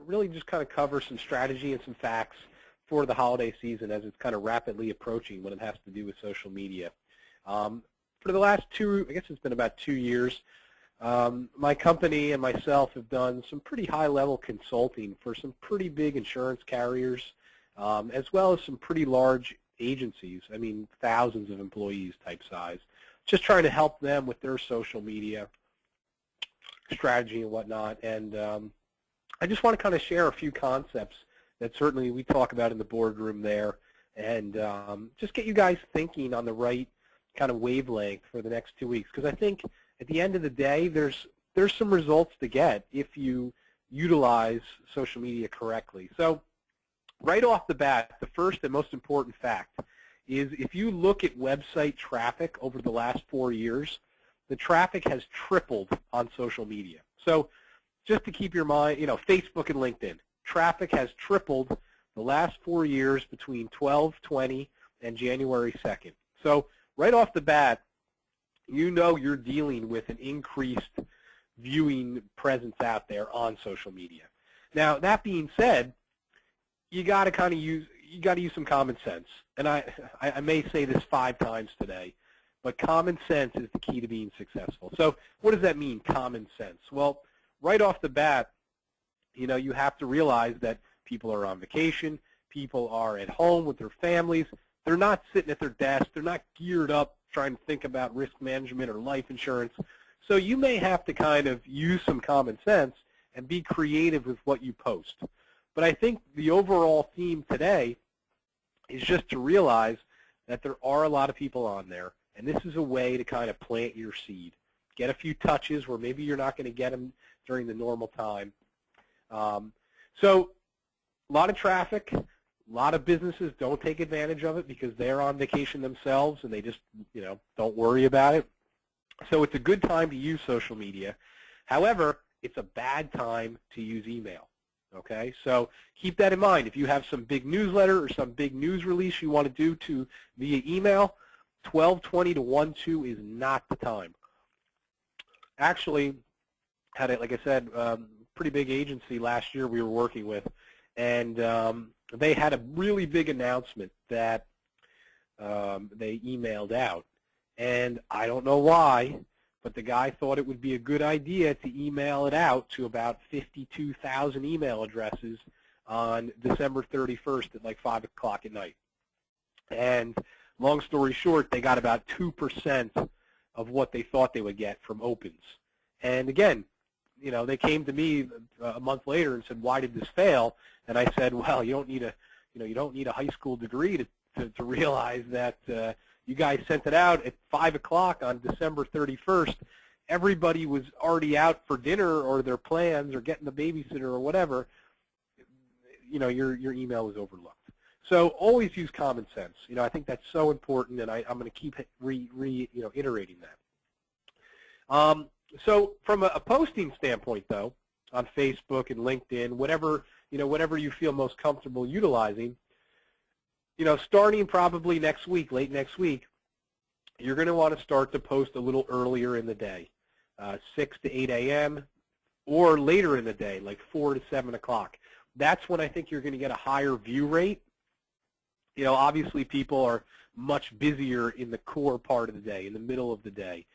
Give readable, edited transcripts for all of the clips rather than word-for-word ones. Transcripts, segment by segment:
really just kind of cover some strategy and some facts for the holiday season as it's kind of rapidly approaching when it has to do with social media. For the last I guess it's been about 2 years, my company and myself have done some pretty high-level consulting for some pretty big insurance carriers, as well as some pretty large agencies, I mean thousands of employees type size, just trying to help them with their social media strategy and whatnot. And I just want to kind of share a few concepts that certainly we talk about in the boardroom there, and just get you guys thinking on the right kind of wavelength for the next 2 weeks, because I think at the end of the day there's some results to get if you utilize social media correctly. So right off the bat, the first and most important fact is if you look at website traffic over the last 4 years, the traffic has tripled on social media. So just to keep your mind, Facebook and LinkedIn, traffic has tripled the last 4 years between 12/20 and January 2nd. So right off the bat, you're dealing with an increased viewing presence out there on social media. Now, that being said, you got to use some common sense. And I may say this 5 times today, but common sense is the key to being successful. So what does that mean, common sense? Well, right off the bat, you have to realize that people are on vacation, people are at home with their families, they're not sitting at their desk, they're not geared up trying to think about risk management or life insurance. So you may have to kind of use some common sense and be creative with what you post. But I think the overall theme today is just to realize that there are a lot of people on there, and this is a way to kind of plant your seed. Get a few touches where maybe you're not going to get them during the normal time. So a lot of traffic, a lot of businesses don't take advantage of it because they're on vacation themselves and they just, don't worry about it. So it's a good time to use social media. However, it's a bad time to use email. Okay, so keep that in mind. If you have some big newsletter or some big news release you want to do via email, 12/20 to 1/2 is not the time. Actually, had it, like I said, pretty big agency last year we were working with, and they had a really big announcement that they emailed out, and I don't know why, but the guy thought it would be a good idea to email it out to about 52,000 email addresses on December 31st at like 5 o'clock at night. And long story short, they got about 2% of what they thought they would get from opens. And again, they came to me a month later and said, "Why did this fail?" And I said, "Well, you don't need a high school degree to realize that you guys sent it out at 5 o'clock on December 31st. Everybody was already out for dinner or their plans or getting the babysitter or whatever. Your email was overlooked." So always use common sense. I think that's so important, and I'm going to keep iterating that. So from a posting standpoint, though, on Facebook and LinkedIn, whatever you feel most comfortable utilizing, starting probably next week, late next week, you're going to want to start to post a little earlier in the day, 6 to 8 a.m. or later in the day, like 4 to 7 o'clock. That's when I think you're going to get a higher view rate. Obviously people are much busier in the core part of the day, in the middle of the day.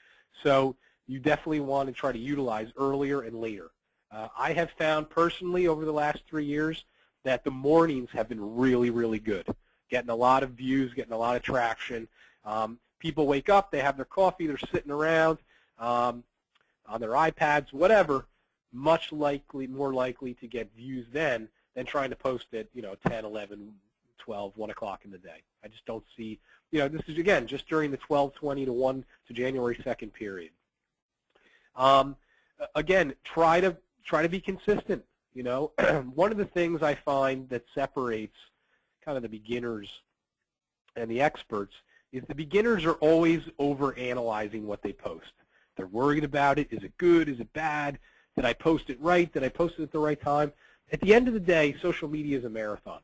So you definitely want to try to utilize earlier and later. I have found personally over the last 3 years that the mornings have been really, really good. Getting a lot of views, getting a lot of traction. People wake up, they have their coffee, they're sitting around on their iPads, whatever, more likely to get views then than trying to post at 10, 11, 12, 1 o'clock in the day. I just don't see, this is, again, just during the 12/20 to 1 to January 2nd period. Again, try to be consistent. One of the things I find that separates kind of the beginners and the experts is the beginners are always over-analyzing what they post. They're worried about it. Is it good? Is it bad? Did I post it right? Did I post it at the right time? At the end of the day, social media is a marathon.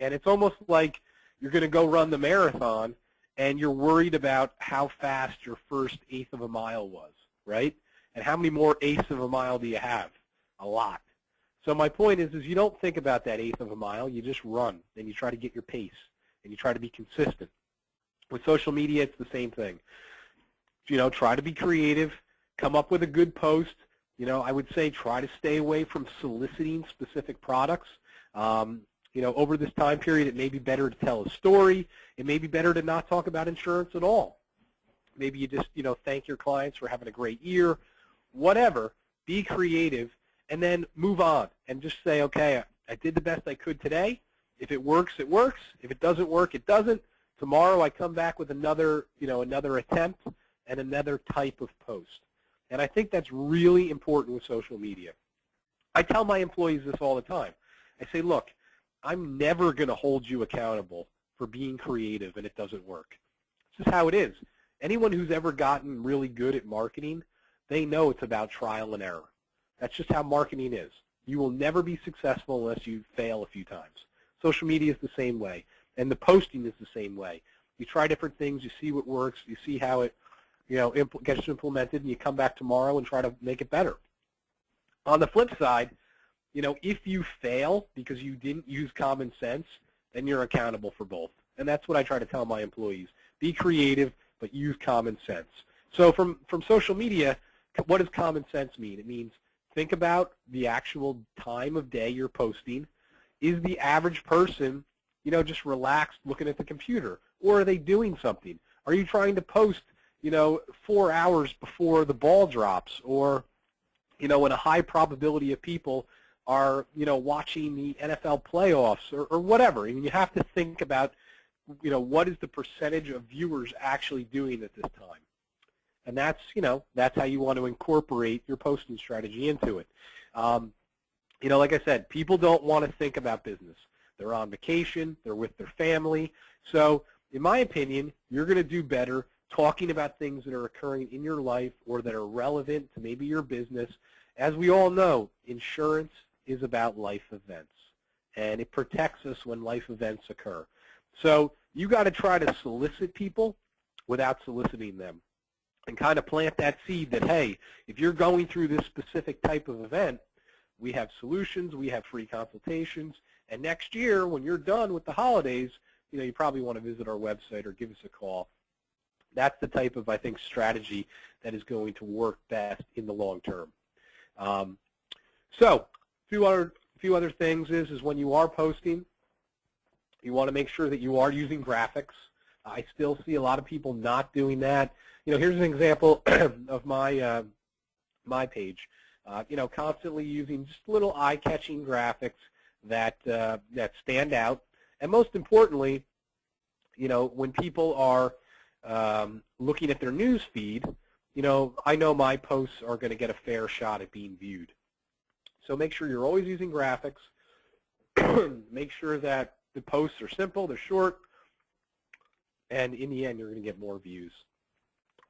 And it's almost like you're going to go run the marathon and you're worried about how fast your first eighth of a mile was, right? And how many more eighths of a mile do you have? A lot. So my point is you don't think about that eighth of a mile. You just run, and you try to get your pace, and you try to be consistent. With social media, it's the same thing. Try to be creative, come up with a good post. I would say try to stay away from soliciting specific products. Over this time period, it may be better to tell a story. It may be better to not talk about insurance at all. Maybe you just, thank your clients for having a great year. Whatever. Be creative, and then move on and just say, okay, I did the best I could today. If it works, it works. If it doesn't work, it doesn't. Tomorrow I come back with another attempt and another type of post. And I think that's really important with social media. I tell my employees this all the time. I say, look, I'm never going to hold you accountable for being creative and it doesn't work. It's just how it is. Anyone who's ever gotten really good at marketing, they know it's about trial and error. That's just how marketing is. You will never be successful unless you fail a few times. Social media is the same way, and the posting is the same way. You try different things, you see what works, you see how it gets implemented, and you come back tomorrow and try to make it better. On the flip side, if you fail because you didn't use common sense, then you're accountable for both. And that's what I try to tell my employees. Be creative, but use common sense. So from social media, what does common sense mean? It means think about the actual time of day you're posting. Is the average person, just relaxed looking at the computer? Or are they doing something? Are you trying to post, 4 hours before the ball drops? Or, when a high probability of people are, watching the NFL playoffs or whatever. I mean, you have to think about, what is the percentage of viewers actually doing at this time? And that's, that's how you want to incorporate your posting strategy into it. Like I said, people don't want to think about business. They're on vacation. They're with their family. So in my opinion, you're going to do better talking about things that are occurring in your life or that are relevant to maybe your business. As we all know, insurance is about life events, and it protects us when life events occur. So you got to try to solicit people without soliciting them, and kind of plant that seed that, hey, if you're going through this specific type of event, we have solutions, we have free consultations, and next year when you're done with the holidays, you probably want to visit our website or give us a call. That's the type of, I think, strategy that is going to work best in the long term. So a few other things is when you are posting, you want to make sure that you are using graphics. I still see a lot of people not doing that. Here's an example of my my page. Constantly using just little eye-catching graphics that stand out, and most importantly, when people are looking at their news feed, I know my posts are going to get a fair shot at being viewed. So make sure you're always using graphics. Make sure that the posts are simple, they're short, and in the end, you're going to get more views.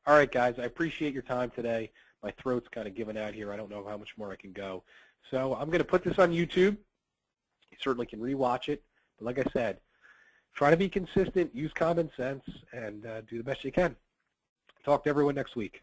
All right, guys, I appreciate your time today. My throat's kind of giving out here. I don't know how much more I can go. So I'm going to put this on YouTube. You certainly can rewatch it. But like I said, try to be consistent, use common sense, and do the best you can. Talk to everyone next week.